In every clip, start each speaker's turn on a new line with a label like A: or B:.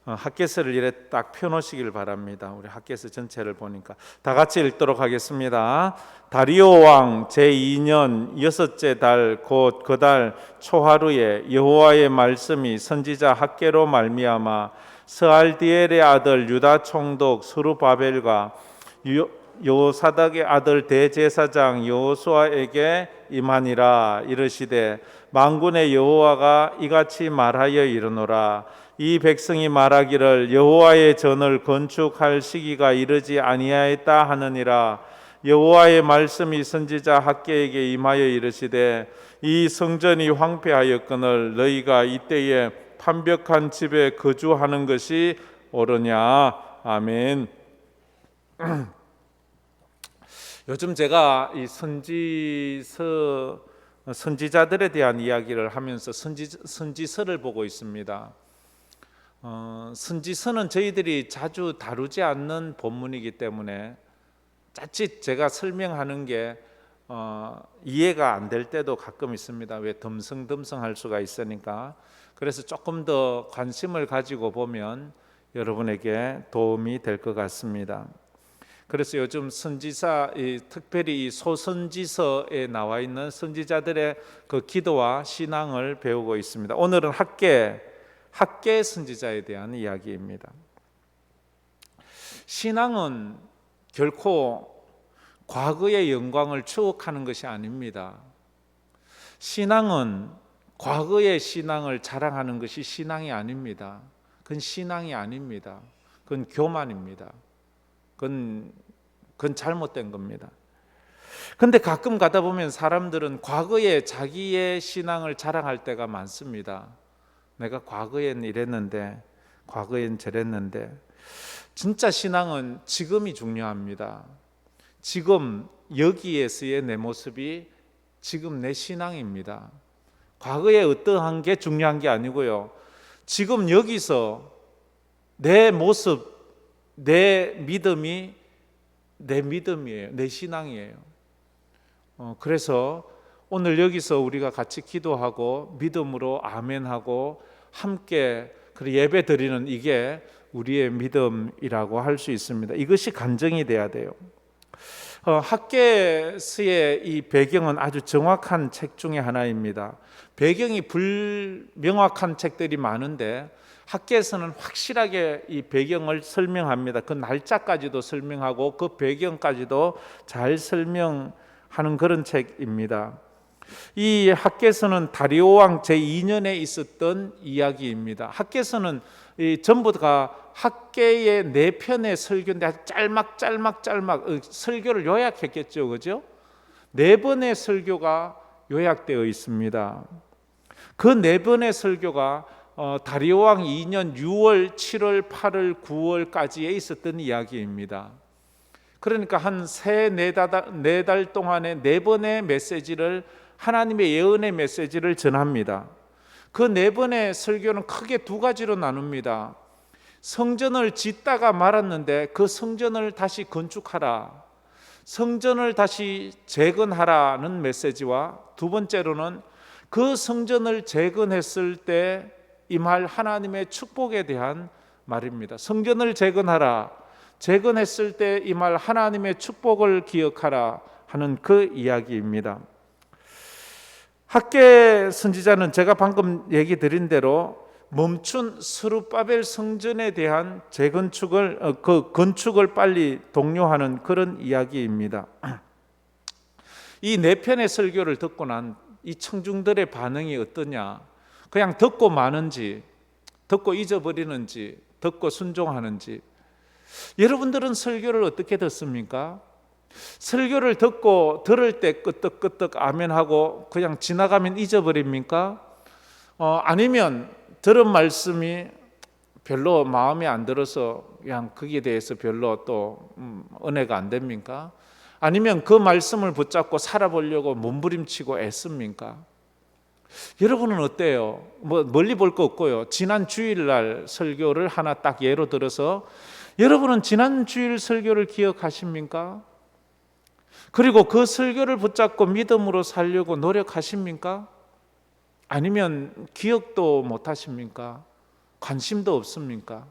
A: 학개서를 이래 딱 펴놓으시길 바랍니다. 우리 학개서 전체를 보니까 다 같이 읽도록 하겠습니다. 다리오 왕 제2년 여섯째 달 곧 그 달 초하루에 여호와의 말씀이 선지자 학개로 말미암아 스알디엘의 아들 유다 총독 스룹바벨과 여호사닥의 아들 대제사장 여호수아에게 임하니라. 이르시되 만군의 여호와가 이같이 말하여 이르노라. 이 백성이 말하기를 여호와의 전을 건축할 시기가 이르지 아니하였다 하느니라. 여호와의 말씀이 선지자 학개에게 임하여 이르시되 이 성전이 황폐하였거늘 너희가 이때에 판벽한 집에 거주하는 것이 옳으냐. 아멘. 요즘 제가 이 선지자들에 대한 이야기를 하면서 선지서를 보고 있습니다. 선지서는 저희들이 자주 다루지 않는 본문이기 때문에 자칫 제가 설명하는 게 이해가 안 될 때도 가끔 있습니다. 왜 덤성덤성할 수가 있으니까. 그래서 조금 더 관심을 가지고 보면 여러분에게 도움이 될 것 같습니다. 그래서 요즘 선지사, 특별히 이 소선지서에 나와 있는 선지자들의 그 기도와 신앙을 배우고 있습니다. 오늘은 학개 선지자에 대한 이야기입니다. 신앙은 결코 과거의 영광을 추억하는 것이 아닙니다. 신앙은 과거의 신앙을 자랑하는 것이 신앙이 아닙니다. 그건 신앙이 아닙니다. 그건 교만입니다. 그건 잘못된 겁니다. 그런데 가끔 가다 보면 사람들은 과거에 자기의 신앙을 자랑할 때가 많습니다. 내가 과거엔 이랬는데, 과거엔 저랬는데. 진짜 신앙은 지금이 중요합니다. 지금 여기에서의 내 모습이 지금 내 신앙입니다. 과거에 어떠한 게 중요한 게 아니고요. 지금 여기서 내 모습, 내 믿음이 내 믿음이에요. 내 신앙이에요. 그래서 오늘 여기서 우리가 같이 기도하고 믿음으로 아멘하고 함께 예배 드리는 이게 우리의 믿음이라고 할 수 있습니다. 이것이 간증이 돼야 돼요. 학개서의 이 배경은 아주 정확한 책 중에 하나입니다. 배경이 불명확한 책들이 많은데 학개서는 확실하게 이 배경을 설명합니다. 그 날짜까지도 설명하고 그 배경까지도 잘 설명하는 그런 책입니다. 이 학개서는 다리오 왕 제2년에 있었던 이야기입니다. 학개서는 전부 다 학개의 4편의 설교인데 아주 짤막 설교를 요약했겠죠, 그죠? 4번의 설교가 요약되어 있습니다. 그 4번의 설교가 다리오 왕 2년 6월, 7월, 8월, 9월까지에 있었던 이야기입니다. 그러니까 한 4달 동안에 4번의 메시지를 하나님의 예언의 메시지를 전합니다. 그 4번의 설교는 크게 2가지로 나눕니다. 성전을 짓다가 말았는데 그 성전을 다시 건축하라, 성전을 다시 재건하라는 메시지와, 2번째로는 그 성전을 재건했을 때 임할 하나님의 축복에 대한 말입니다. 성전을 재건하라, 재건했을 때 임할 하나님의 축복을 기억하라 하는 그 이야기입니다. 학개 선지자는 제가 방금 얘기 드린 대로 멈춘 스룹바벨 성전에 대한 그 건축을 빨리 독려하는 그런 이야기입니다. 이 4편의 설교를 듣고 난 이 청중들의 반응이 어떠냐? 그냥 듣고 마는지, 듣고 잊어버리는지, 듣고 순종하는지. 여러분들은 설교를 어떻게 듣습니까? 설교를 듣고 들을 때 끄떡끄떡 아멘하고 그냥 지나가면 잊어버립니까? 아니면 들은 말씀이 별로 마음에 안 들어서 그냥 거기에 대해서 별로 또 은혜가 안 됩니까? 아니면 그 말씀을 붙잡고 살아보려고 몸부림치고 애씁니까? 여러분은 어때요? 멀리 볼 거 없고요. 지난 주일날 설교를 하나 딱 예로 들어서 여러분은 지난 주일 설교를 기억하십니까? 그리고 그 설교를 붙잡고 믿음으로 살려고 노력하십니까? 아니면 기억도 못 하십니까? 관심도 없습니까?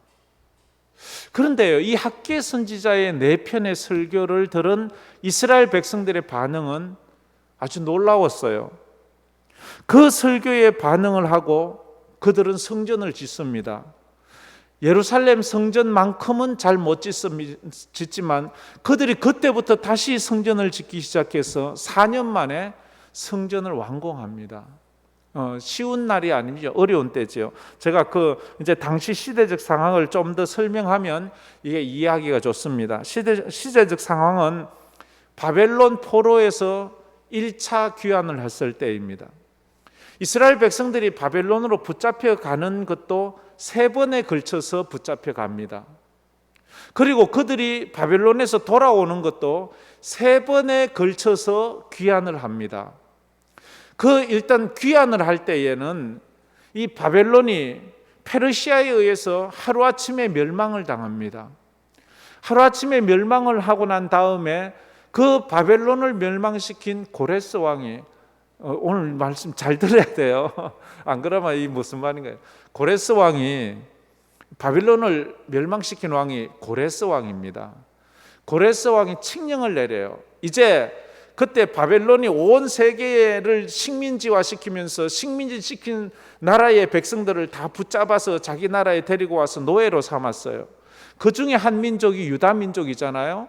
A: 그런데요, 이 학개 선지자의 4편의 설교를 들은 이스라엘 백성들의 반응은 아주 놀라웠어요. 그 설교에 반응을 하고 그들은 성전을 짓습니다. 예루살렘 성전만큼은 잘 못 짓지만 그들이 그때부터 다시 성전을 짓기 시작해서 4년 만에 성전을 완공합니다. 쉬운 날이 아니죠. 어려운 때죠. 제가 이제 당시 시대적 상황을 좀 더 설명하면 이게 이해하기가 좋습니다. 시대적 상황은 바벨론 포로에서 1차 귀환을 했을 때입니다. 이스라엘 백성들이 바벨론으로 붙잡혀 가는 것도 3번에 걸쳐서 붙잡혀 갑니다. 그리고 그들이 바벨론에서 돌아오는 것도 3번에 걸쳐서 귀환을 합니다. 일단 귀환을 할 때에는 이 바벨론이 페르시아에 의해서 하루아침에 멸망을 당합니다. 하루아침에 멸망을 하고 난 다음에 그 바벨론을 멸망시킨 고레스 왕이, 오늘 말씀 잘 들어야 돼요. 안 그러면 이 무슨 말인가요? 고레스 왕이, 바벨론을 멸망시킨 왕이 고레스 왕입니다. 고레스 왕이 칙령을 내려요. 이제 그때 바벨론이 온 세계를 식민지화시키면서 식민지시킨 나라의 백성들을 다 붙잡아서 자기 나라에 데리고 와서 노예로 삼았어요. 그 중에 한 민족이 유다 민족이잖아요.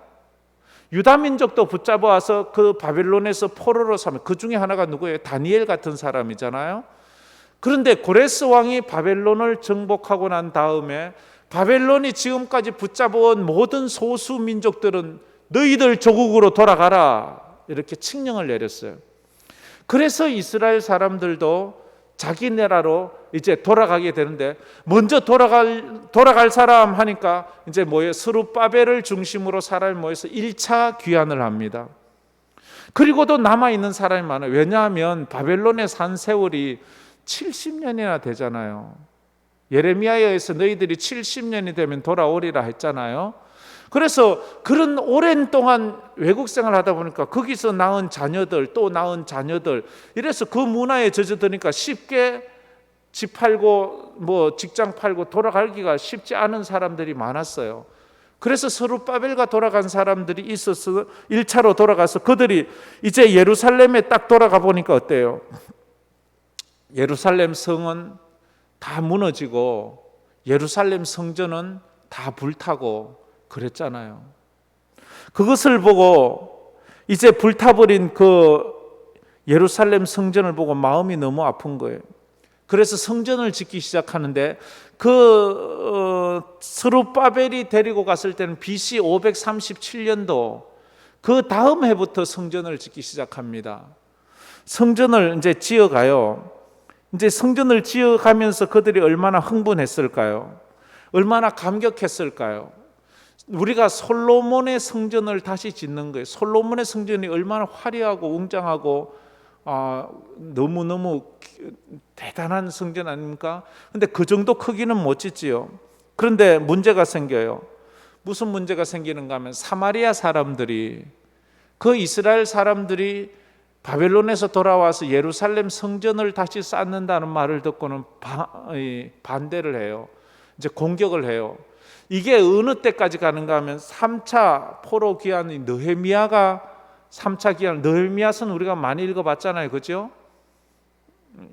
A: 유다 민족도 붙잡아와서 그 바벨론에서 포로로 삼은, 그 중에 하나가 누구예요? 다니엘 같은 사람이잖아요. 그런데 고레스 왕이 바벨론을 정복하고 난 다음에 바벨론이 지금까지 붙잡아온 모든 소수 민족들은 너희들 조국으로 돌아가라, 이렇게 칙령을 내렸어요. 그래서 이스라엘 사람들도 자기 나라로 이제 돌아가게 되는데, 먼저 돌아갈 사람 하니까 이제 스룹바벨을 중심으로 사람이 모여서 1차 귀환을 합니다. 그리고도 남아있는 사람이 많아요. 왜냐하면 바벨론에 산 세월이 70년이나 되잖아요. 예레미야에 의해서 너희들이 70년이 되면 돌아오리라 했잖아요. 그래서 그런 오랜 동안 외국 생활을 하다 보니까 거기서 낳은 자녀들, 또 낳은 자녀들, 이래서 그 문화에 젖어드니까 쉽게 집 팔고 직장 팔고 돌아가기가 쉽지 않은 사람들이 많았어요. 그래서 스룹바벨과 돌아간 사람들이 있어서 1차로 돌아가서 그들이 이제 예루살렘에 딱 돌아가 보니까 어때요? 예루살렘 성은 다 무너지고 예루살렘 성전은 다 불타고 그랬잖아요. 그것을 보고 이제 불타버린 그 예루살렘 성전을 보고 마음이 너무 아픈 거예요. 그래서 성전을 짓기 시작하는데 스룹바벨이 데리고 갔을 때는 BC 537년도 그 다음 해부터 성전을 짓기 시작합니다. 성전을 이제 지어가요. 이제 성전을 지어가면서 그들이 얼마나 흥분했을까요? 얼마나 감격했을까요? 우리가 솔로몬의 성전을 다시 짓는 거예요. 솔로몬의 성전이 얼마나 화려하고 웅장하고 너무너무 대단한 성전 아닙니까? 근데 그 정도 크기는 못 짓지요. 그런데 문제가 생겨요. 무슨 문제가 생기는가 하면 사마리아 사람들이, 그 이스라엘 사람들이 바벨론에서 돌아와서 예루살렘 성전을 다시 쌓는다는 말을 듣고는 반대를 해요. 이제 공격을 해요. 이게 어느 때까지 가는가 하면 3차 포로 귀환이 느헤미야가 3차 귀환, 느헤미야서는 우리가 많이 읽어봤잖아요. 그죠?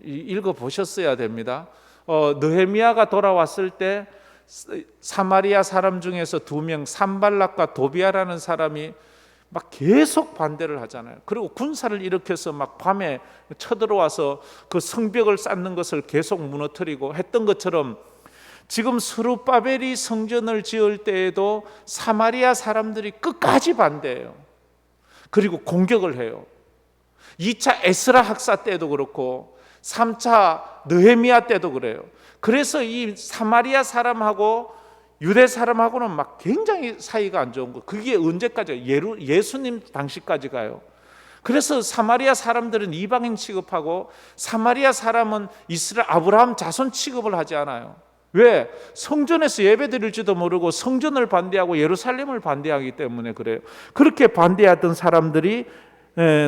A: 읽어보셨어야 됩니다. 느헤미야가 돌아왔을 때 사마리아 사람 중에서 2명, 산발락과 도비아라는 사람이 막 계속 반대를 하잖아요. 그리고 군사를 일으켜서 막 밤에 쳐들어와서 그 성벽을 쌓는 것을 계속 무너뜨리고 했던 것처럼 지금 스룹바벨이 성전을 지을 때에도 사마리아 사람들이 끝까지 반대해요. 그리고 공격을 해요. 2차 에스라 학사 때도 그렇고 3차 느헤미야 때도 그래요. 그래서 이 사마리아 사람하고 유대 사람하고는 막 굉장히 사이가 안 좋은 거. 그게 언제까지? 예수님 당시까지 가요. 그래서 사마리아 사람들은 이방인 취급하고 사마리아 사람은 이스라엘 아브라함 자손 취급을 하지 않아요. 왜? 성전에서 예배드릴지도 모르고 성전을 반대하고 예루살렘을 반대하기 때문에 그래요. 그렇게 반대하던 사람들이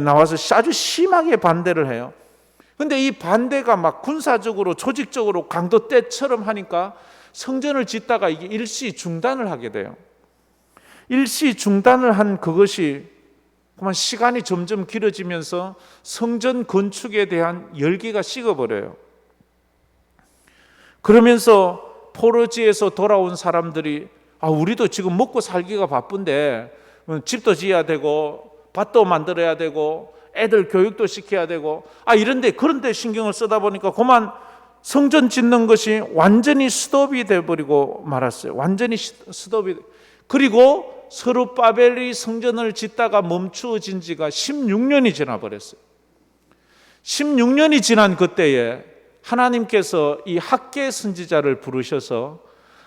A: 나와서 아주 심하게 반대를 해요. 근데 이 반대가 막 군사적으로 조직적으로 강도 때처럼 하니까 성전을 짓다가 이게 일시 중단을 하게 돼요. 일시 중단을 한 그것이 그만 시간이 점점 길어지면서 성전 건축에 대한 열기가 식어버려요. 그러면서 포로지에서 돌아온 사람들이 우리도 지금 먹고 살기가 바쁜데 집도 지어야 되고 밭도 만들어야 되고 애들 교육도 시켜야 되고 그런데 신경을 쓰다 보니까 그만 성전 짓는 것이 완전히 스톱이 돼버리고 말았어요. 완전히 스톱이. 그리고 스룹바벨이 성전을 짓다가 멈추어진 지가 16년이 지나버렸어요. 16년이 지난 그때에 하나님께서 이 학개 선지자를 부르셔서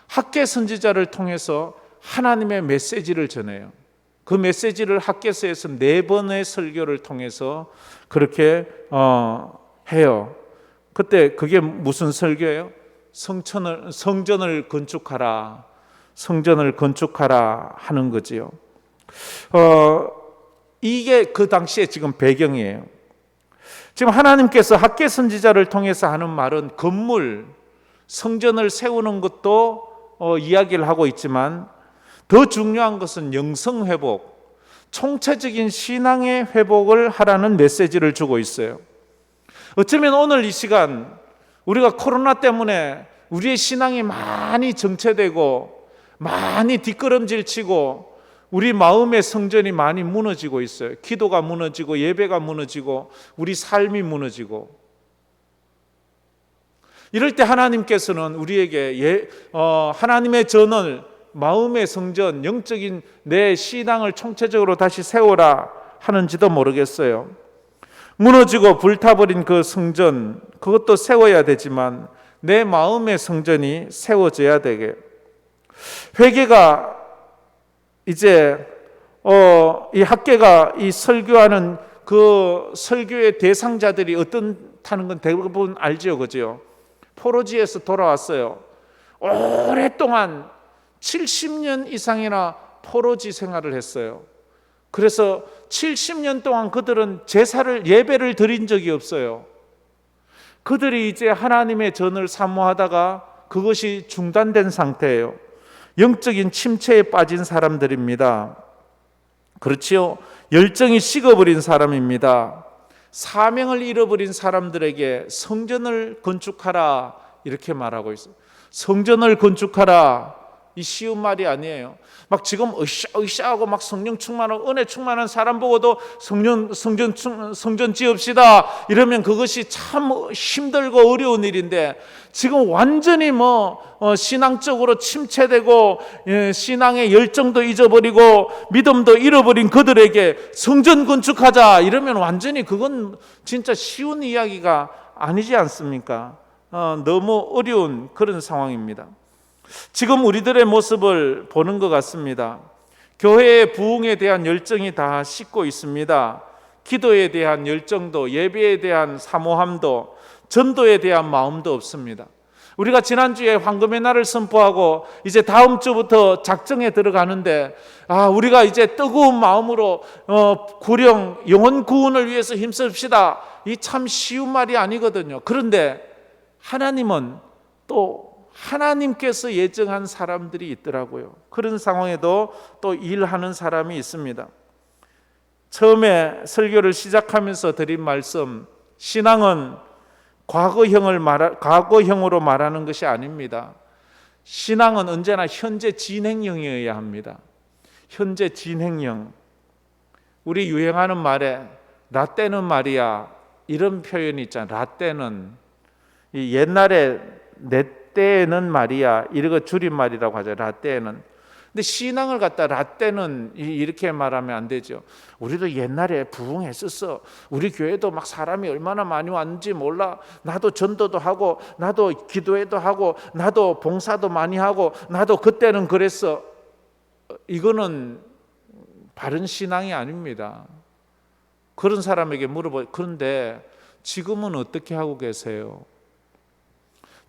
A: 학개 선지자를 통해서 하나님의 메시지를 전해요. 그 메시지를 학개서에서 4번의 설교를 통해서 그렇게 해요. 그때 그게 무슨 설교예요? 성전을 건축하라, 성전을 건축하라 하는 거지요. 이게 그 당시에 지금 배경이에요. 지금 하나님께서 학개 선지자를 통해서 하는 말은 건물, 성전을 세우는 것도 이야기를 하고 있지만 더 중요한 것은 영성 회복, 총체적인 신앙의 회복을 하라는 메시지를 주고 있어요. 어쩌면 오늘 이 시간 우리가 코로나 때문에 우리의 신앙이 많이 정체되고 많이 뒷걸음질 치고 우리 마음의 성전이 많이 무너지고 있어요. 기도가 무너지고 예배가 무너지고 우리 삶이 무너지고, 이럴 때 하나님께서는 우리에게 하나님의 전을, 마음의 성전, 영적인 내 신앙을 총체적으로 다시 세워라 하는지도 모르겠어요. 무너지고 불타버린 그 성전, 그것도 세워야 되지만 내 마음의 성전이 세워져야 되게. 회개가 이제 이 학개가 이 설교하는 그 설교의 대상자들이 어떻다는 건 대부분 알지요, 그죠? 포로지에서 돌아왔어요. 오랫동안 70년 이상이나 포로지 생활을 했어요. 그래서 70년 동안 그들은 제사를, 예배를 드린 적이 없어요. 그들이 이제 하나님의 전을 사모하다가 그것이 중단된 상태예요. 영적인 침체에 빠진 사람들입니다. 그렇지요? 열정이 식어버린 사람입니다. 사명을 잃어버린 사람들에게 성전을 건축하라 이렇게 말하고 있어요. 성전을 건축하라, 이 쉬운 말이 아니에요. 막 지금 으쌰으쌰하고 막 성령 충만하고 은혜 충만한 사람 보고도 성전 지읍시다 이러면 그것이 참 힘들고 어려운 일인데, 지금 완전히 신앙적으로 침체되고 신앙의 열정도 잊어버리고 믿음도 잃어버린 그들에게 성전 건축하자 이러면 완전히 그건 진짜 쉬운 이야기가 아니지 않습니까? 너무 어려운 그런 상황입니다. 지금 우리들의 모습을 보는 것 같습니다. 교회의 부흥에 대한 열정이 다 식고 있습니다. 기도에 대한 열정도, 예배에 대한 사모함도, 전도에 대한 마음도 없습니다. 우리가 지난주에 황금의 날을 선포하고 이제 다음 주부터 작정에 들어가는데 우리가 이제 뜨거운 마음으로 구령 영혼 구원을 위해서 힘씁시다. 이 참 쉬운 말이 아니거든요. 그런데 하나님은 또 하나님께서 예정한 사람들이 있더라고요. 그런 상황에도 또 일하는 사람이 있습니다. 처음에 설교를 시작하면서 드린 말씀, 신앙은 과거형으로 말하는 것이 아닙니다. 신앙은 언제나 현재 진행형이어야 합니다. 현재 진행형. 우리 유행하는 말에 라떼는 말이야 이런 표현이 있잖아요. 라떼는, 옛날에 내 때는 말이야 이거 줄임말이라고 하죠. 라떼는. 근데 신앙을 갖다 라떼는 이렇게 말하면 안 되죠. 우리도 옛날에 부흥했었어. 우리 교회도 막 사람이 얼마나 많이 왔는지 몰라. 나도 전도도 하고 나도 기도회도 하고 나도 봉사도 많이 하고 나도 그때는 그랬어. 이거는 바른 신앙이 아닙니다. 그런 사람에게 물어봐요. 그런데 지금은 어떻게 하고 계세요?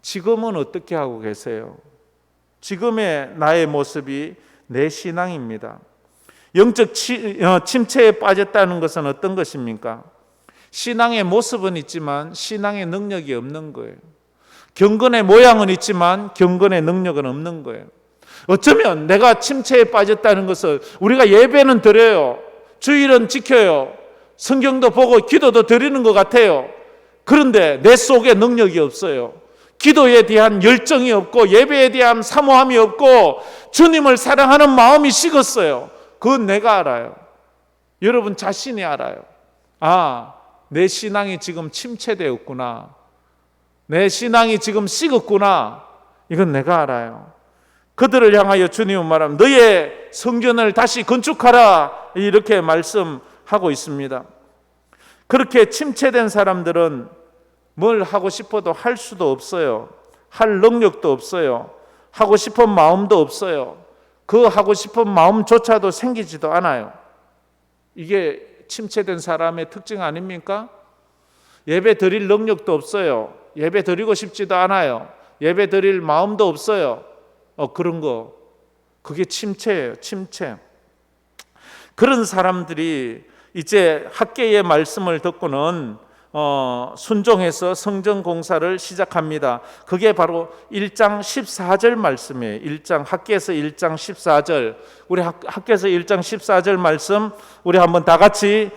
A: 지금은 어떻게 하고 계세요? 지금의 나의 모습이 내 신앙입니다. 영적 침체에 빠졌다는 것은 어떤 것입니까? 신앙의 모습은 있지만 신앙의 능력이 없는 거예요. 경건의 모양은 있지만 경건의 능력은 없는 거예요. 어쩌면 내가 침체에 빠졌다는 것을, 우리가 예배는 드려요, 주일은 지켜요, 성경도 보고 기도도 드리는 것 같아요. 그런데 내 속에 능력이 없어요. 기도에 대한 열정이 없고 예배에 대한 사모함이 없고 주님을 사랑하는 마음이 식었어요. 그건 내가 알아요. 여러분 자신이 알아요. 아, 내 신앙이 지금 침체되었구나, 내 신앙이 지금 식었구나. 이건 내가 알아요. 그들을 향하여 주님은 말하면 너의 성전을 다시 건축하라, 이렇게 말씀하고 있습니다. 그렇게 침체된 사람들은 뭘 하고 싶어도 할 수도 없어요. 할 능력도 없어요. 하고 싶은 마음도 없어요. 그 하고 싶은 마음조차도 생기지도 않아요. 이게 침체된 사람의 특징 아닙니까? 예배 드릴 능력도 없어요. 예배 드리고 싶지도 않아요. 예배 드릴 마음도 없어요. 그런 거, 그게 침체예요. 침체. 그런 사람들이 이제 학개의 말씀을 듣고는 순종해서 성전 공사를 시작합니다. 그게 바로 1장 14절 말씀이에요. 학개에서 1장 14절. 우리 학개에서 1장 14절 말씀 우리 한번 다 같이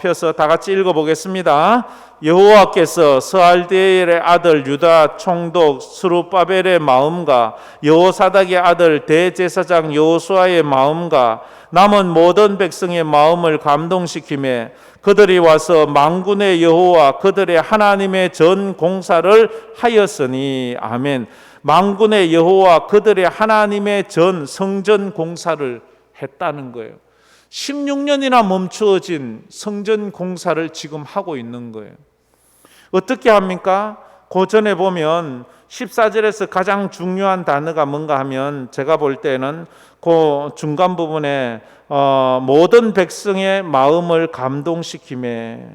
A: 펴서 다 같이 읽어보겠습니다. 여호와께서 스알디엘의 아들 유다 총독 스룹바벨의 마음과 여호사닥의 아들 대제사장 여호수아의 마음과 남은 모든 백성의 마음을 감동시키며 그들이 와서 만군의 여호와 그들의 하나님의 전 공사를 하였으니. 아멘. 만군의 여호와 그들의 하나님의 전 성전 공사를 했다는 거예요. 16년이나 멈추어진 성전 공사를 지금 하고 있는 거예요. 어떻게 합니까? 그 전에 보면 14절에서 가장 중요한 단어가 뭔가 하면, 제가 볼 때는 그 중간 부분에 모든 백성의 마음을 감동시키매,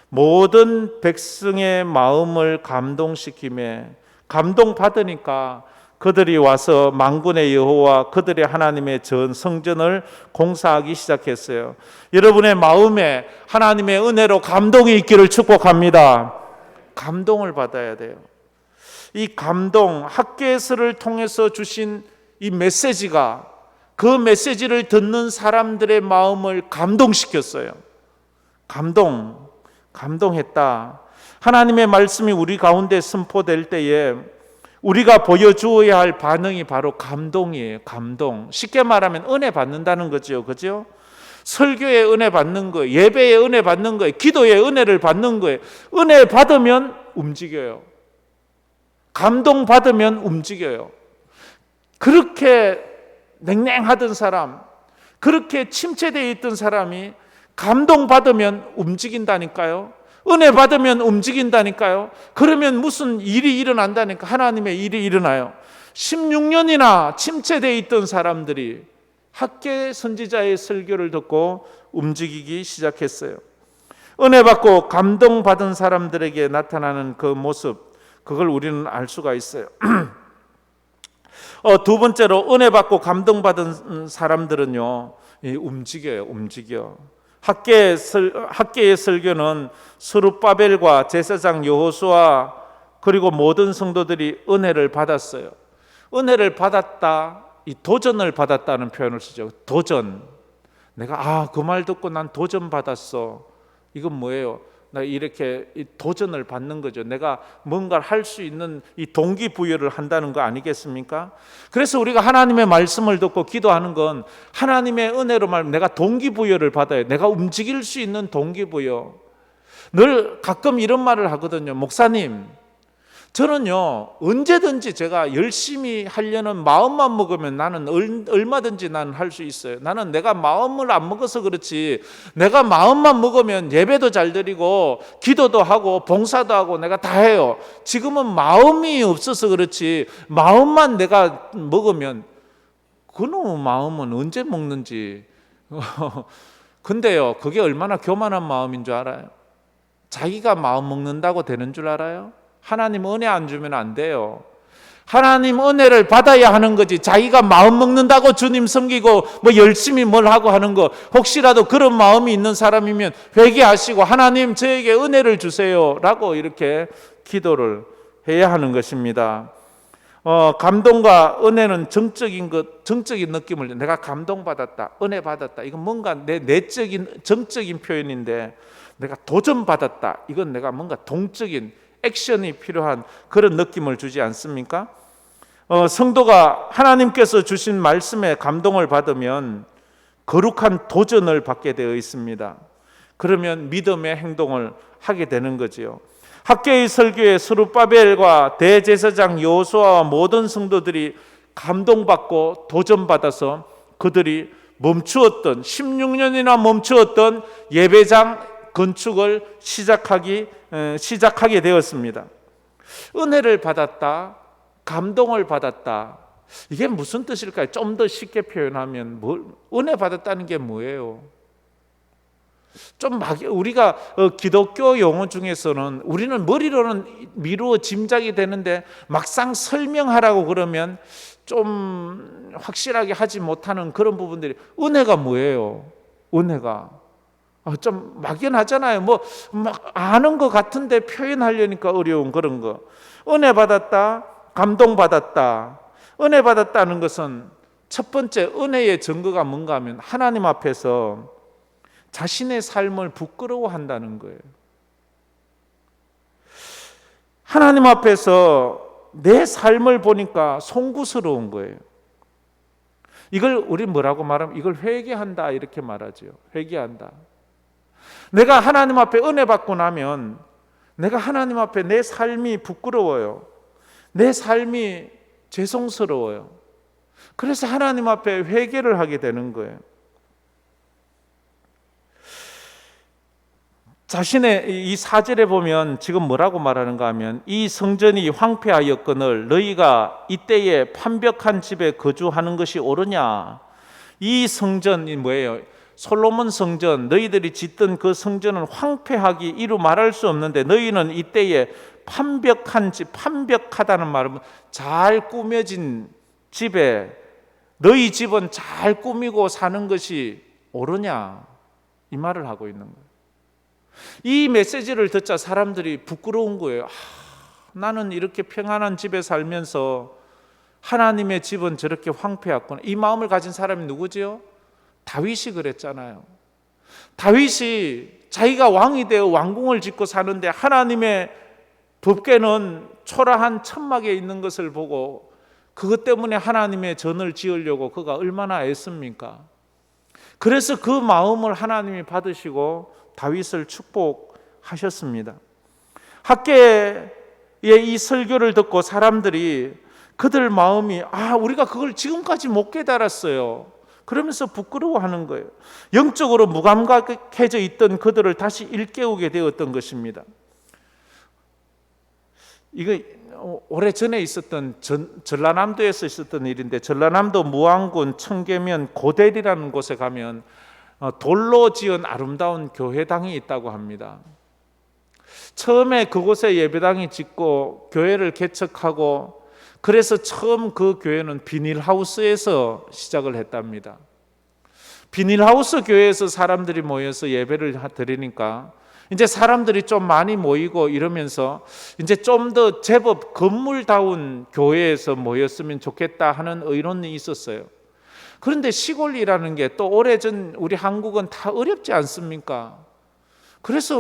A: 모든 백성의 마음을 감동시키매, 감동받으니까 그들이 와서 만군의 여호와 그들의 하나님의 전 성전을 공사하기 시작했어요. 여러분의 마음에 하나님의 은혜로 감동이 있기를 축복합니다. 감동을 받아야 돼요. 이 감동, 학개서를 통해서 주신 이 메시지가 그 메시지를 듣는 사람들의 마음을 감동시켰어요. 감동했다. 하나님의 말씀이 우리 가운데 선포될 때에 우리가 보여주어야 할 반응이 바로 감동이에요. 감동. 쉽게 말하면 은혜 받는다는 거죠. 그죠? 설교에 은혜 받는 거예요. 예배에 은혜 받는 거예요. 기도에 은혜를 받는 거예요. 은혜 받으면 움직여요. 감동 받으면 움직여요. 그렇게 냉랭하던 사람, 그렇게 침체되어 있던 사람이 감동 받으면 움직인다니까요. 은혜 받으면 움직인다니까요. 그러면 무슨 일이 일어난다니까. 하나님의 일이 일어나요. 16년이나 침체되어 있던 사람들이 학개 선지자의 설교를 듣고 움직이기 시작했어요. 은혜 받고 감동받은 사람들에게 나타나는 그 모습, 그걸 우리는 알 수가 있어요. 두 번째로 은혜 받고 감동받은 사람들은요, 움직여. 학개의 설교는 스룹바벨과 제사장 여호수아 그리고 모든 성도들이 은혜를 받았어요. 은혜를 받았다, 이 도전을 받았다는 표현을 쓰죠. 도전. 내가 그 말 듣고 난 도전 받았어. 이건 뭐예요? 나 이렇게 도전을 받는 거죠. 내가 뭔가를 할 수 있는 이 동기부여를 한다는 거 아니겠습니까? 그래서 우리가 하나님의 말씀을 듣고 기도하는 건 하나님의 은혜로 말하면 내가 동기부여를 받아요. 내가 움직일 수 있는 동기부여. 늘 가끔 이런 말을 하거든요. 목사님, 저는요 언제든지 제가 열심히 하려는 마음만 먹으면 나는 얼마든지 나는 할 수 있어요. 나는 내가 마음을 안 먹어서 그렇지, 내가 마음만 먹으면 예배도 잘 드리고 기도도 하고 봉사도 하고 내가 다 해요. 지금은 마음이 없어서 그렇지, 마음만 내가 먹으면, 그놈의 마음은 언제 먹는지. 근데요, 그게 얼마나 교만한 마음인 줄 알아요? 자기가 마음 먹는다고 되는 줄 알아요? 하나님 은혜 안 주면 안 돼요. 하나님 은혜를 받아야 하는 거지, 자기가 마음 먹는다고 주님 섬기고 뭐 열심히 뭘 하고 하는 거, 혹시라도 그런 마음이 있는 사람이면 회개하시고 하나님 저에게 은혜를 주세요 라고 이렇게 기도를 해야 하는 것입니다. 감동과 은혜는 정적인 느낌을, 내가 감동받았다, 은혜 받았다, 이건 뭔가 내 내적인 정적인 표현인데, 내가 도전받았다, 이건 내가 뭔가 동적인 액션이 필요한 그런 느낌을 주지 않습니까? 성도가 하나님께서 주신 말씀에 감동을 받으면 거룩한 도전을 받게 되어 있습니다. 그러면 믿음의 행동을 하게 되는 거지요. 학개의 설교에 스룹바벨과 대제사장 여호수아와 모든 성도들이 감동받고 도전받아서 그들이 멈추었던, 16년이나 멈추었던 예배장 건축을 시작하게 되었습니다. 은혜를 받았다, 감동을 받았다, 이게 무슨 뜻일까요? 좀 더 쉽게 표현하면 은혜 받았다는 게 뭐예요? 좀 우리가 기독교 용어 중에서는 우리는 머리로는 미루어 짐작이 되는데 막상 설명하라고 그러면 좀 확실하게 하지 못하는 그런 부분들이, 은혜가 뭐예요? 은혜가 좀 막연하잖아요. 뭐 막 아는 것 같은데 표현하려니까 어려운 그런 거. 은혜 받았다, 감동 받았다. 은혜 받았다는 것은 첫 번째 은혜의 증거가 뭔가 하면 하나님 앞에서 자신의 삶을 부끄러워한다는 거예요. 하나님 앞에서 내 삶을 보니까 송구스러운 거예요. 이걸 우리 뭐라고 말하면, 이걸 회개한다 이렇게 말하죠. 회개한다. 내가 하나님 앞에 은혜 받고 나면 내가 하나님 앞에 내 삶이 부끄러워요. 내 삶이 죄송스러워요. 그래서 하나님 앞에 회개를 하게 되는 거예요. 자신의 이 4절에 보면 지금 뭐라고 말하는가 하면, 이 성전이 황폐하였거늘 너희가 이때에 판벽한 집에 거주하는 것이 옳으냐. 이 성전이 뭐예요? 솔로몬 성전, 너희들이 짓던 그 성전은 황폐하기 이루 말할 수 없는데 너희는 이때에 판벽한 집, 판벽하다는 말은 잘 꾸며진 집에, 너희 집은 잘 꾸미고 사는 것이 옳으냐, 이 말을 하고 있는 거예요. 이 메시지를 듣자 사람들이 부끄러운 거예요. 나는 이렇게 평안한 집에 살면서 하나님의 집은 저렇게 황폐했구나. 이 마음을 가진 사람이 누구지요? 다윗이 그랬잖아요. 다윗이 자기가 왕이 되어 왕궁을 짓고 사는데 하나님의 법궤는 초라한 천막에 있는 것을 보고 그것 때문에 하나님의 전을 지으려고 그가 얼마나 애씁니까? 그래서 그 마음을 하나님이 받으시고 다윗을 축복하셨습니다. 학개의 이 설교를 듣고 사람들이 그들 마음이 우리가 그걸 지금까지 못 깨달았어요. 그러면서 부끄러워하는 거예요. 영적으로 무감각해져 있던 그들을 다시 일깨우게 되었던 것입니다. 이거 오래전에 있었던 전라남도에서 있었던 일인데, 전라남도 무안군 청계면 고델이라는 곳에 가면 돌로 지은 아름다운 교회당이 있다고 합니다. 처음에 그곳에 예배당이 짓고 교회를 개척하고, 그래서 처음 그 교회는 비닐하우스에서 시작을 했답니다. 비닐하우스 교회에서 사람들이 모여서 예배를 드리니까 이제 사람들이 좀 많이 모이고 이러면서 이제 좀 더 제법 건물다운 교회에서 모였으면 좋겠다 하는 의논이 있었어요. 그런데 시골이라는 게 또 오래전 우리 한국은 다 어렵지 않습니까? 그래서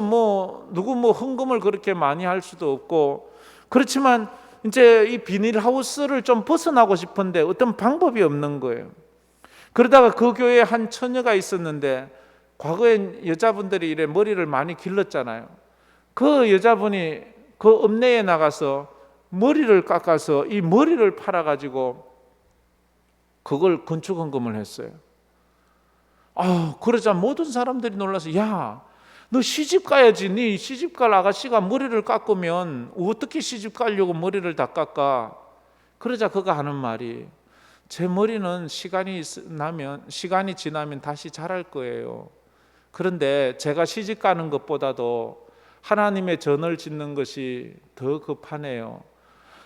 A: 누구 헌금을 그렇게 많이 할 수도 없고, 그렇지만 이제 이 비닐하우스를 좀 벗어나고 싶은데 어떤 방법이 없는 거예요. 그러다가 그 교회에 한 처녀가 있었는데, 과거엔 여자분들이 이래 머리를 많이 길렀잖아요. 그 여자분이 그 읍내에 나가서 머리를 깎아서 이 머리를 팔아가지고 그걸 건축헌금을 했어요. 그러자 모든 사람들이 놀라서, 야, 너 시집 가야지. 네 시집 갈 아가씨가 머리를 깎으면 어떻게 시집 가려고 머리를 다 깎아? 그러자 그가 하는 말이, 제 머리는 시간이 지나면 다시 자랄 거예요. 그런데 제가 시집 가는 것보다도 하나님의 전을 짓는 것이 더 급하네요.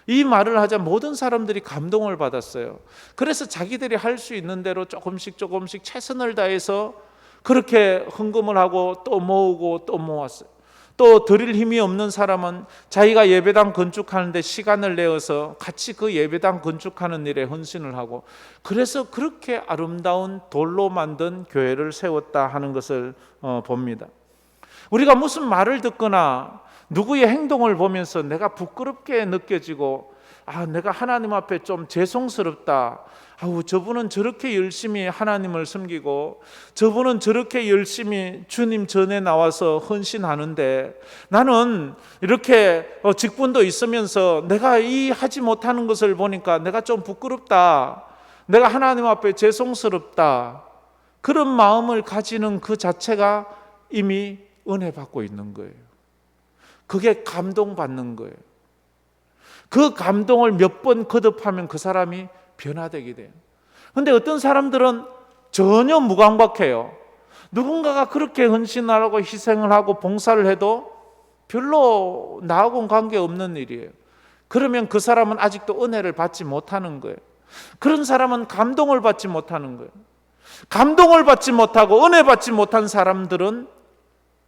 A: 이 말을 하자 모든 사람들이 감동을 받았어요. 그래서 자기들이 할 수 있는 대로 조금씩 최선을 다해서 그렇게 헌금을 하고 또 모으고 또 모았어요. 또 드릴 힘이 없는 사람은 자기가 예배당 건축하는데 시간을 내어서 같이 그 예배당 건축하는 일에 헌신을 하고, 그래서 그렇게 아름다운 돌로 만든 교회를 세웠다 하는 것을 봅니다. 우리가 무슨 말을 듣거나 누구의 행동을 보면서 내가 부끄럽게 느껴지고, 내가 하나님 앞에 좀 죄송스럽다, 저분은 저렇게 열심히 하나님을 섬기고 저분은 저렇게 열심히 주님 전에 나와서 헌신하는데 나는 이렇게 직분도 있으면서 내가 이 하지 못하는 것을 보니까 내가 좀 부끄럽다, 내가 하나님 앞에 죄송스럽다, 그런 마음을 가지는 그 자체가 이미 은혜 받고 있는 거예요. 그게 감동받는 거예요. 그 감동을 몇 번 거듭하면 그 사람이 변화되게 돼요. 그런데 어떤 사람들은 전혀 무감각해요. 누군가가 그렇게 헌신하고 희생을 하고 봉사를 해도 별로 나하고는 관계없는 일이에요. 그러면 그 사람은 아직도 은혜를 받지 못하는 거예요. 그런 사람은 감동을 받지 못하는 거예요. 감동을 받지 못하고 은혜 받지 못한 사람들은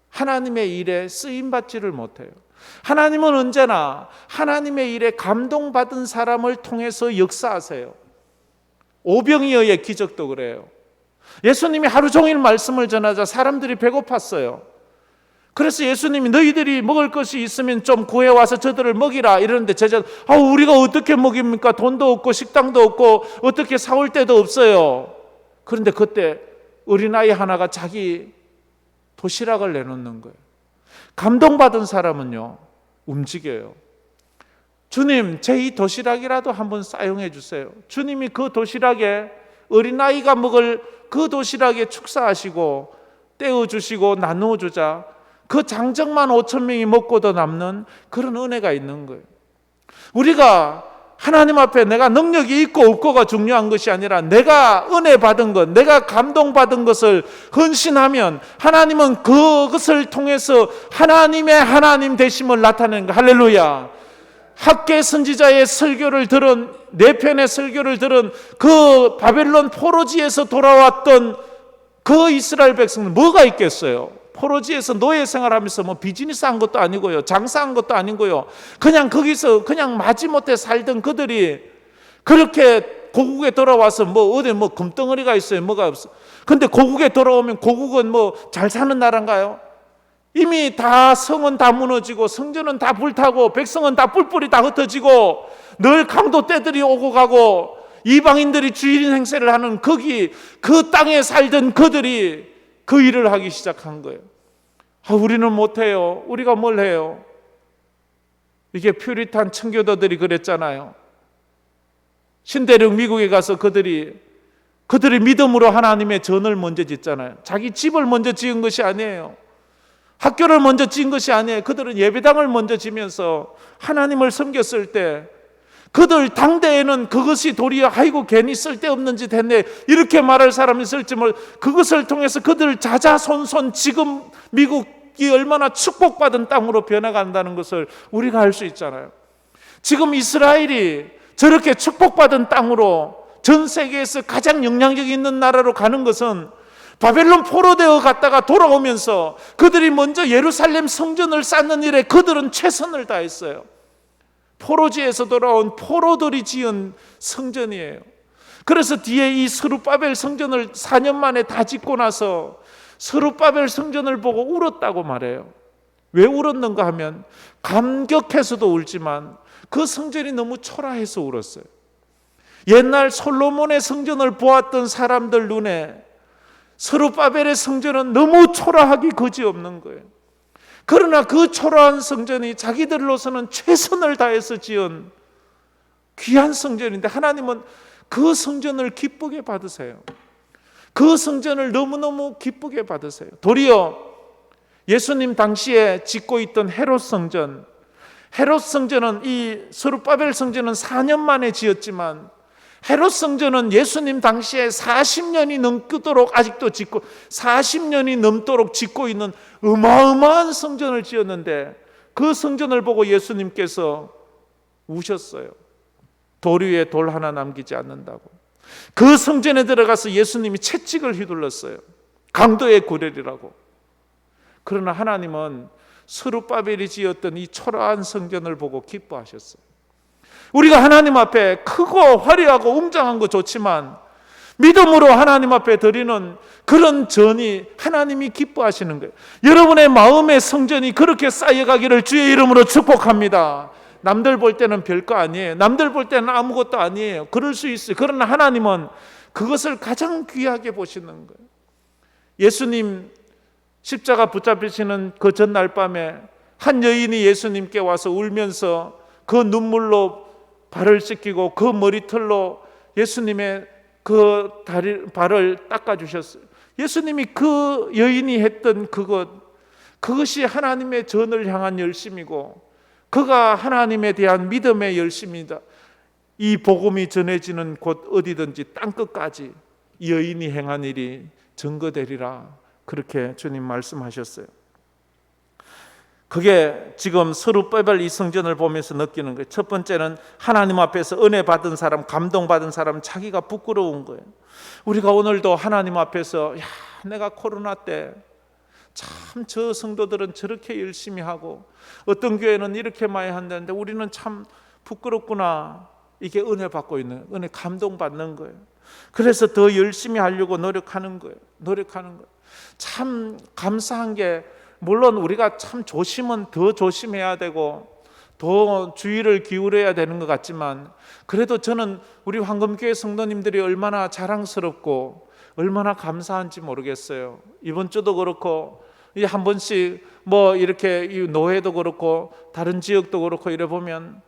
A: 하나님의 일에 쓰임받지를 못해요. 하나님은 언제나 하나님의 일에 감동받은 사람을 통해서 역사하세요. 오병이어의 기적도 그래요. 예수님이 하루 종일 말씀을 전하자 사람들이 배고팠어요. 그래서 예수님이 너희들이 먹을 것이 있으면 좀 구해와서 저들을 먹이라 이러는데 제자들, 우리가 어떻게 먹입니까? 돈도 없고 식당도 없고 어떻게 사올 데도 없어요. 그런데 그때 어린아이 하나가 자기 도시락을 내놓는 거예요. 감동받은 사람은요, 움직여요. 주님, 제 이 도시락이라도 한번 사용해 주세요. 주님이 그 도시락에, 어린아이가 먹을 그 도시락에 축사하시고 떼어주시고 나누어 주자 그 장정만 5,000명이 먹고도 남는 그런 은혜가 있는 거예요. 우리가 하나님 앞에 내가 능력이 있고 없고가 중요한 것이 아니라 내가 은혜 받은 것, 내가 감동받은 것을 헌신하면 하나님은 그것을 통해서 하나님의 하나님 되심을 나타내는 거. 할렐루야. 학계 선지자의 설교를 들은, 네 편의 설교를 들은 그 바벨론 포로지에서 돌아왔던 그 이스라엘 백성은 뭐가 있겠어요? 포로지에서 노예 생활하면서 뭐 비즈니스 한 것도 아니고요, 장사한 것도 아니고요, 그냥 거기서 그냥 마지못해 살던 그들이 그렇게 고국에 돌아와서 어디 금덩어리가 있어요, 뭐가 없어. 근데 고국에 돌아오면 고국은 잘 사는 나라인가요? 이미 다 성은 다 무너지고 성전은 다 불타고 백성은 다 뿔뿔이 다 흩어지고 늘 강도 떼들이 오고 가고 이방인들이 주인 행세를 하는 거기 그 땅에 살던 그들이 그 일을 하기 시작한 거예요. 우리는 못해요. 우리가 뭘 해요? 이게 퓨리탄 청교도들이 그랬잖아요. 신대륙 미국에 가서 그들이 믿음으로 하나님의 전을 먼저 짓잖아요. 자기 집을 먼저 지은 것이 아니에요. 학교를 먼저 지은 것이 아니에요. 그들은 예배당을 먼저 지면서 하나님을 섬겼을 때 그들 당대에는 그것이 도리어 괜히 쓸데없는 짓 했네 이렇게 말할 사람이 있을지 그것을 통해서 그들 자자손손 지금 미국이 얼마나 축복받은 땅으로 변해간다는 것을 우리가 알 수 있잖아요. 지금 이스라엘이 저렇게 축복받은 땅으로 전 세계에서 가장 영향력 있는 나라로 가는 것은 바벨론 포로되어 갔다가 돌아오면서 그들이 먼저 예루살렘 성전을 쌓는 일에 그들은 최선을 다했어요. 포로지에서 돌아온 포로들이 지은 성전이에요. 그래서 뒤에 이 스룹바벨 성전을 4년 만에 다 짓고 나서 스룹바벨 성전을 보고 울었다고 말해요. 왜 울었는가 하면 감격해서도 울지만 그 성전이 너무 초라해서 울었어요. 옛날 솔로몬의 성전을 보았던 사람들 눈에 스룹바벨의 성전은 너무 초라하기 그지없는 거예요. 그러나 그 초라한 성전이 자기들로서는 최선을 다해서 지은 귀한 성전인데 하나님은 그 성전을 기쁘게 받으세요. 그 성전을 너무너무 기쁘게 받으세요. 도리어 예수님 당시에 짓고 있던 헤롯 성전은 이 스룹바벨 성전은 4년 만에 지었지만 헤롯 성전은 예수님 당시에 40년이 넘도록 아직도 짓고 40년이 넘도록 짓고 있는 어마어마한 성전을 지었는데 그 성전을 보고 예수님께서 우셨어요. 돌 위에 돌 하나 남기지 않는다고. 그 성전에 들어가서 예수님이 채찍을 휘둘렀어요. 강도의 구렬이라고. 그러나 하나님은 스룹바벨이 지었던 이 초라한 성전을 보고 기뻐하셨어요. 우리가 하나님 앞에 크고 화려하고 웅장한 거 좋지만 믿음으로 하나님 앞에 드리는 그런 전이 하나님이 기뻐하시는 거예요. 여러분의 마음의 성전이 그렇게 쌓여가기를 주의 이름으로 축복합니다. 남들 볼 때는 별거 아니에요. 남들 볼 때는 아무것도 아니에요. 그럴 수 있어요. 그러나 하나님은 그것을 가장 귀하게 보시는 거예요. 예수님 십자가 붙잡히시는 그 전날 밤에 한 여인이 예수님께 와서 울면서 그 눈물로 발을 씻기고 그 머리털로 예수님의 그 발을 닦아주셨어요. 예수님이 그 여인이 했던 그것이 하나님의 전을 향한 열심이고 그가 하나님에 대한 믿음의 열심이다. 이 복음이 전해지는 곳 어디든지 땅끝까지 이 여인이 행한 일이 증거되리라. 그렇게 주님 말씀하셨어요. 그게 지금 스룹바벨 이 성전을 보면서 느끼는 거예요. 첫 번째는 하나님 앞에서 은혜 받은 사람, 감동받은 사람, 자기가 부끄러운 거예요. 우리가 오늘도 하나님 앞에서 내가 코로나 때 참 저 성도들은 저렇게 열심히 하고 어떤 교회는 이렇게 많이 한다는데 우리는 참 부끄럽구나. 이게 은혜 받고 있는, 은혜 감동받는 거예요. 그래서 더 열심히 하려고 노력하는 거예요. 참 감사한 게 물론 우리가 참 조심은 더 조심해야 되고 더 주의를 기울여야 되는 것 같지만 그래도 저는 우리 황금교회 성도님들이 얼마나 자랑스럽고 얼마나 감사한지 모르겠어요. 이번 주도 그렇고 한 번씩 뭐 이렇게 노회도 그렇고 다른 지역도 그렇고 이래 보면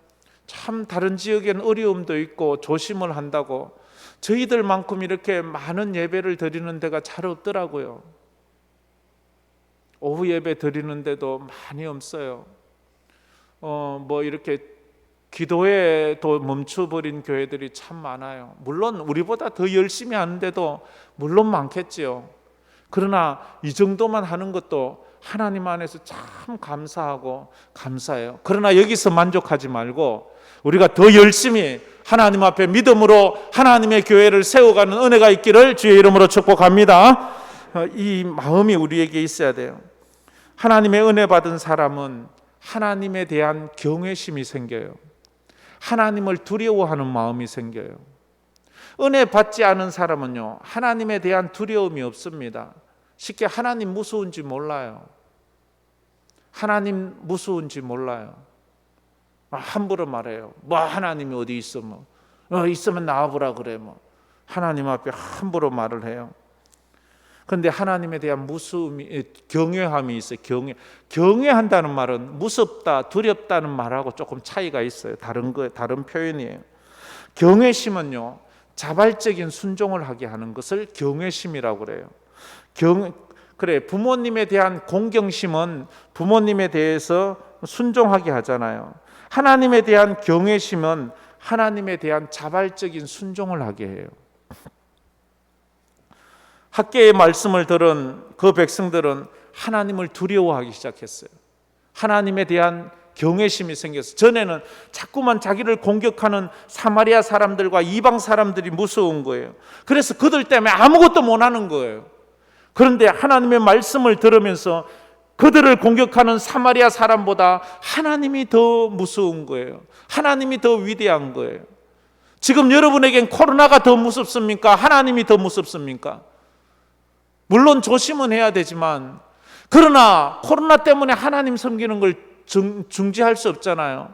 A: 참 다른 지역에는 어려움도 있고 조심을 한다고 저희들만큼 이렇게 많은 예배를 드리는 데가 잘 없더라고요. 오후 예배 드리는데도 많이 없어요. 뭐 이렇게 기도회도 멈춰버린 교회들이 참 많아요. 물론 우리보다 더 열심히 하는데도 물론 많겠지요. 그러나 이 정도만 하는 것도 하나님 안에서 참 감사하고 감사해요. 그러나 여기서 만족하지 말고 우리가 더 열심히 하나님 앞에 믿음으로 하나님의 교회를 세워가는 은혜가 있기를 주의 이름으로 축복합니다. 이 마음이 우리에게 있어야 돼요. 하나님의 은혜 받은 사람은 하나님에 대한 경외심이 생겨요. 하나님을 두려워하는 마음이 생겨요. 은혜 받지 않은 사람은요, 하나님에 대한 두려움이 없습니다. 쉽게 하나님 무서운지 몰라요. 하나님 무서운지 몰라요. 함부로 말해요. 뭐 하나님이 어디 있어? 뭐 있으면 나와보라 그래. 뭐 하나님 앞에 함부로 말을 해요. 그런데 하나님에 대한 무서움이, 경외함이 있어요. 경외한다는 말은 무섭다, 두렵다는 말하고 조금 차이가 있어요. 다른 표현이에요. 경외심은요, 자발적인 순종을 하게 하는 것을 경외심이라고 그래요. 부모님에 대한 공경심은 부모님에 대해서 순종하게 하잖아요. 하나님에 대한 경외심은 하나님에 대한 자발적인 순종을 하게 해요. 학개의 말씀을 들은 그 백성들은 하나님을 두려워하기 시작했어요. 하나님에 대한 경외심이 생겼어요. 전에는 자꾸만 자기를 공격하는 사마리아 사람들과 이방 사람들이 무서운 거예요. 그래서 그들 때문에 아무것도 못하는 거예요. 그런데 하나님의 말씀을 들으면서 그들을 공격하는 사마리아 사람보다 하나님이 더 무서운 거예요. 하나님이 더 위대한 거예요. 지금 여러분에겐 코로나가 더 무섭습니까? 하나님이 더 무섭습니까? 물론 조심은 해야 되지만 그러나 코로나 때문에 하나님 섬기는 걸 중지할 수 없잖아요.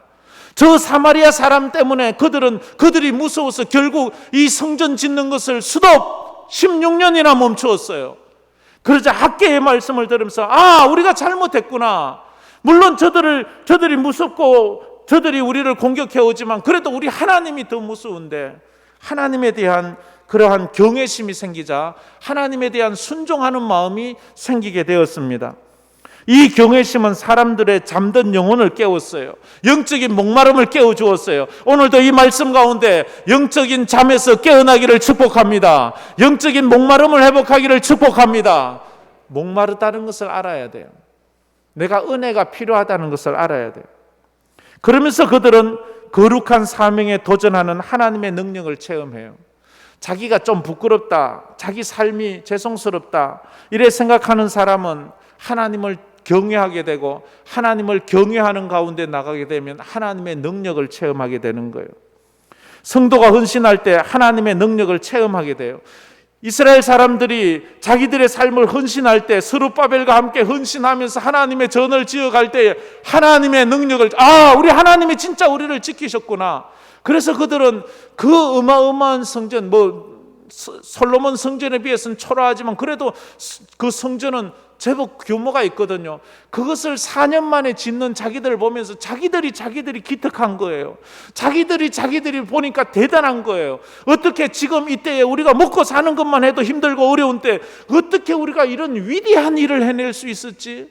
A: 저 사마리아 사람 때문에 그들이 무서워서 결국 이 성전 짓는 것을 수도 16년이나 멈추었어요. 그러자 학개의 말씀을 들으면서 우리가 잘못했구나. 물론 저들이 무섭고 저들이 우리를 공격해 오지만 그래도 우리 하나님이 더 무서운데 하나님에 대한 그러한 경외심이 생기자 하나님에 대한 순종하는 마음이 생기게 되었습니다. 이 경외심은 사람들의 잠든 영혼을 깨웠어요. 영적인 목마름을 깨워주었어요. 오늘도 이 말씀 가운데 영적인 잠에서 깨어나기를 축복합니다. 영적인 목마름을 회복하기를 축복합니다. 목마르다는 것을 알아야 돼요. 내가 은혜가 필요하다는 것을 알아야 돼요. 그러면서 그들은 거룩한 사명에 도전하는 하나님의 능력을 체험해요. 자기가 좀 부끄럽다, 자기 삶이 죄송스럽다 이래 생각하는 사람은 하나님을 경외하게 되고, 하나님을 경외하는 가운데 나가게 되면 하나님의 능력을 체험하게 되는 거예요. 성도가 헌신할 때 하나님의 능력을 체험하게 돼요. 이스라엘 사람들이 자기들의 삶을 헌신할 때, 스룹바벨과 함께 헌신하면서 하나님의 전을 지어갈 때 하나님의 능력을, 우리 하나님이 진짜 우리를 지키셨구나. 그래서 그들은 그 어마어마한 성전, 솔로몬 성전에 비해서는 초라하지만 그래도 그 성전은 제법 규모가 있거든요. 그것을 4년 만에 짓는 자기들을 보면서 자기들이 기특한 거예요. 자기들이 보니까 대단한 거예요. 어떻게 지금 이때에 우리가 먹고 사는 것만 해도 힘들고 어려운 때 어떻게 우리가 이런 위대한 일을 해낼 수 있었지?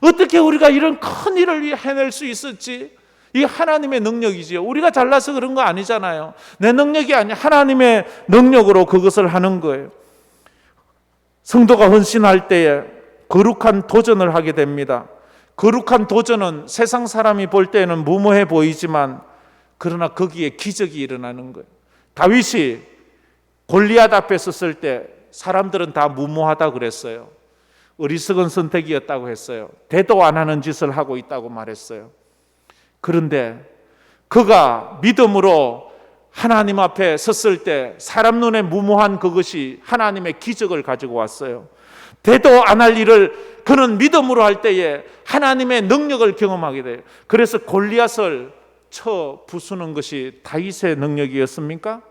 A: 어떻게 우리가 이런 큰 일을 해낼 수 있었지? 이 하나님의 능력이지요. 우리가 잘나서 그런 거 아니잖아요. 내 능력이 아니야. 하나님의 능력으로 그것을 하는 거예요. 성도가 헌신할 때에 거룩한 도전을 하게 됩니다. 거룩한 도전은 세상 사람이 볼 때는 무모해 보이지만 그러나 거기에 기적이 일어나는 거예요. 다윗이 골리앗 앞에 섰을 때 사람들은 다 무모하다 그랬어요. 어리석은 선택이었다고 했어요. 대도 안 하는 짓을 하고 있다고 말했어요. 그런데 그가 믿음으로 하나님 앞에 섰을 때 사람 눈에 무모한 그것이 하나님의 기적을 가지고 왔어요. 대도 안 할 일을 그는 믿음으로 할 때에 하나님의 능력을 경험하게 돼요. 그래서 골리앗을 쳐 부수는 것이 다윗의 능력이었습니까?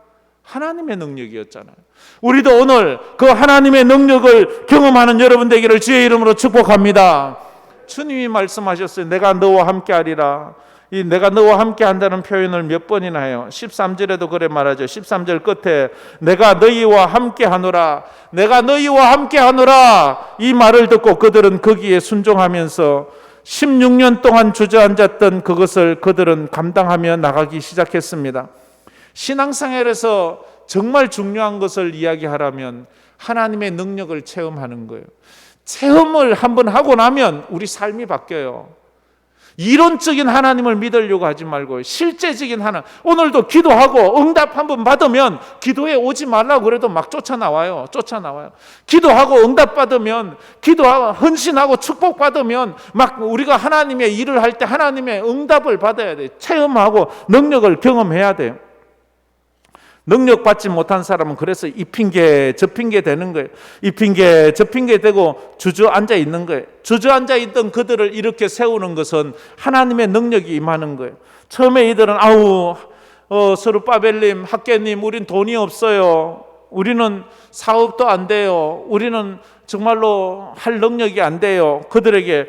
A: 하나님의 능력이었잖아요. 우리도 오늘 그 하나님의 능력을 경험하는 여러분 되기를 주의 이름으로 축복합니다. 주님이 말씀하셨어요. 내가 너와 함께 하리라. 이 내가 너와 함께 한다는 표현을 몇 번이나 해요. 13절에도 그래 말하죠. 13절 끝에 내가 너희와 함께 하노라, 내가 너희와 함께 하노라, 이 말을 듣고 그들은 거기에 순종하면서 16년 동안 주저앉았던 그것을 그들은 감당하며 나가기 시작했습니다. 신앙생활에서 정말 중요한 것을 이야기하라면 하나님의 능력을 체험하는 거예요. 체험을 한번 하고 나면 우리 삶이 바뀌어요. 이론적인 하나님을 믿으려고 하지 말고 실제적인 하나님. 오늘도 기도하고 응답 한번 받으면 기도에 오지 말라고 그래도 막 쫓아나와요. 기도하고 응답 받으면, 기도하고 헌신하고 축복 받으면 막 우리가 하나님의 일을 할 때 하나님의 응답을 받아야 돼요. 체험하고 능력을 경험해야 돼요. 능력 받지 못한 사람은 그래서 이 핑계 저 핑계 되는 거예요. 이 핑계 저 핑계 되고 주저앉아 있는 거예요. 주저앉아 있던 그들을 이렇게 세우는 것은 하나님의 능력이 임하는 거예요. 처음에 이들은 스룹바벨님, 학개님, 우린 돈이 없어요. 우리는 사업도 안 돼요. 우리는 정말로 할 능력이 안 돼요. 그들에게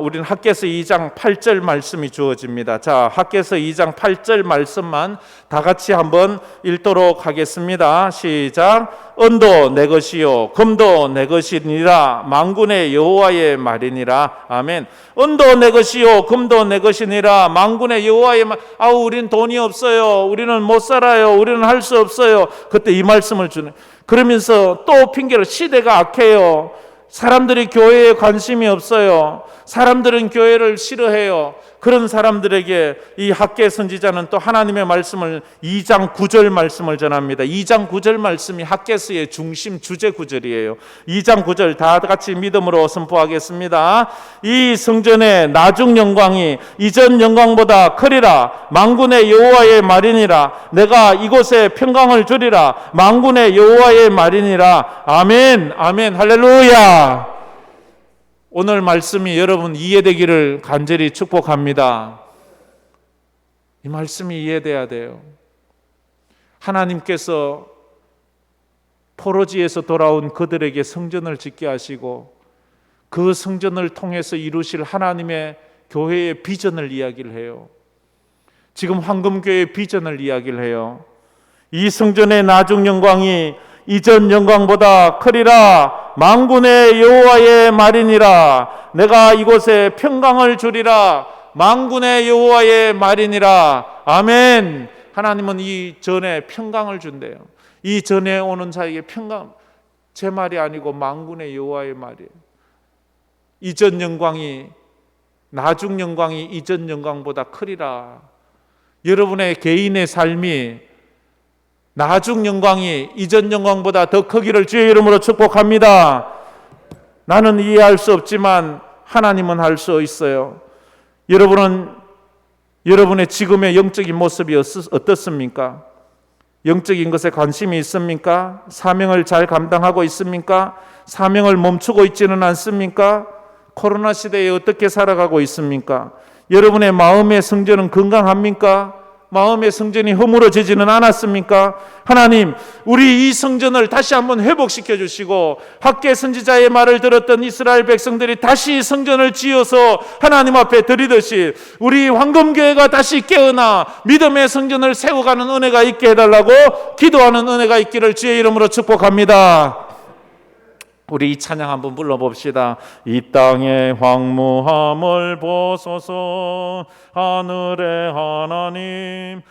A: 우리는 학개서 2장 8절 말씀이 주어집니다. 자, 학개서 2장 8절 말씀만 다 같이 한번 읽도록 하겠습니다. 시작. 은도 내 것이요 금도 내 것이니라, 만군의 여호와의 말이니라. 아멘. 은도 내 것이요 금도 내 것이니라, 만군의 여호와의 말. 우린 돈이 없어요. 우리는 못 살아요. 우리는 할 수 없어요. 그때 이 말씀을 주는. 그러면서 또 핑계를, 시대가 악해요. 사람들이 교회에 관심이 없어요. 사람들은 교회를 싫어해요. 그런 사람들에게 이 학개 선지자는 또 하나님의 말씀을 2장 9절 말씀을 전합니다. 2장 9절 말씀이 학개서의 중심 주제 구절이에요. 2장 9절 다 같이 믿음으로 선포하겠습니다. 이 성전의 나중 영광이 이전 영광보다 크리라, 만군의 여호와의 말이니라. 내가 이곳에 평강을 주리라, 만군의 여호와의 말이니라. 아멘, 아멘, 할렐루야. 오늘 말씀이 여러분 이해되기를 간절히 축복합니다. 이 말씀이 이해돼야 돼요. 하나님께서 포로지에서 돌아온 그들에게 성전을 짓게 하시고 그 성전을 통해서 이루실 하나님의 교회의 비전을 이야기를 해요. 지금 황금교회의 비전을 이야기를 해요. 이 성전의 나중 영광이 이전 영광보다 크리라, 만군의 여호와의 말이니라. 내가 이곳에 평강을 주리라, 만군의 여호와의 말이니라. 아멘. 하나님은 이 전에 평강을 준대요. 이 전에 오는 자에게 평강, 제 말이 아니고 만군의 여호와의 말이에요. 이전 영광이, 나중 영광이 이전 영광보다 크리라. 여러분의 개인의 삶이 나중 영광이 이전 영광보다 더 크기를 주의 이름으로 축복합니다. 나는 이해할 수 없지만 하나님은 할 수 있어요. 여러분은 여러분의 지금의 영적인 모습이 어떻습니까? 영적인 것에 관심이 있습니까? 사명을 잘 감당하고 있습니까? 사명을 멈추고 있지는 않습니까? 코로나 시대에 어떻게 살아가고 있습니까? 여러분의 마음의 성전은 건강합니까? 마음의 성전이 허물어지지는 않았습니까? 하나님, 우리 이 성전을 다시 한번 회복시켜 주시고 학개 선지자의 말을 들었던 이스라엘 백성들이 다시 성전을 지어서 하나님 앞에 드리듯이 우리 황금교회가 다시 깨어나 믿음의 성전을 세워가는 은혜가 있게 해달라고 기도하는 은혜가 있기를 주의 이름으로 축복합니다. 우리 이 찬양 한번 불러봅시다. 이 땅의 황무함을 보소서 하늘의 하나님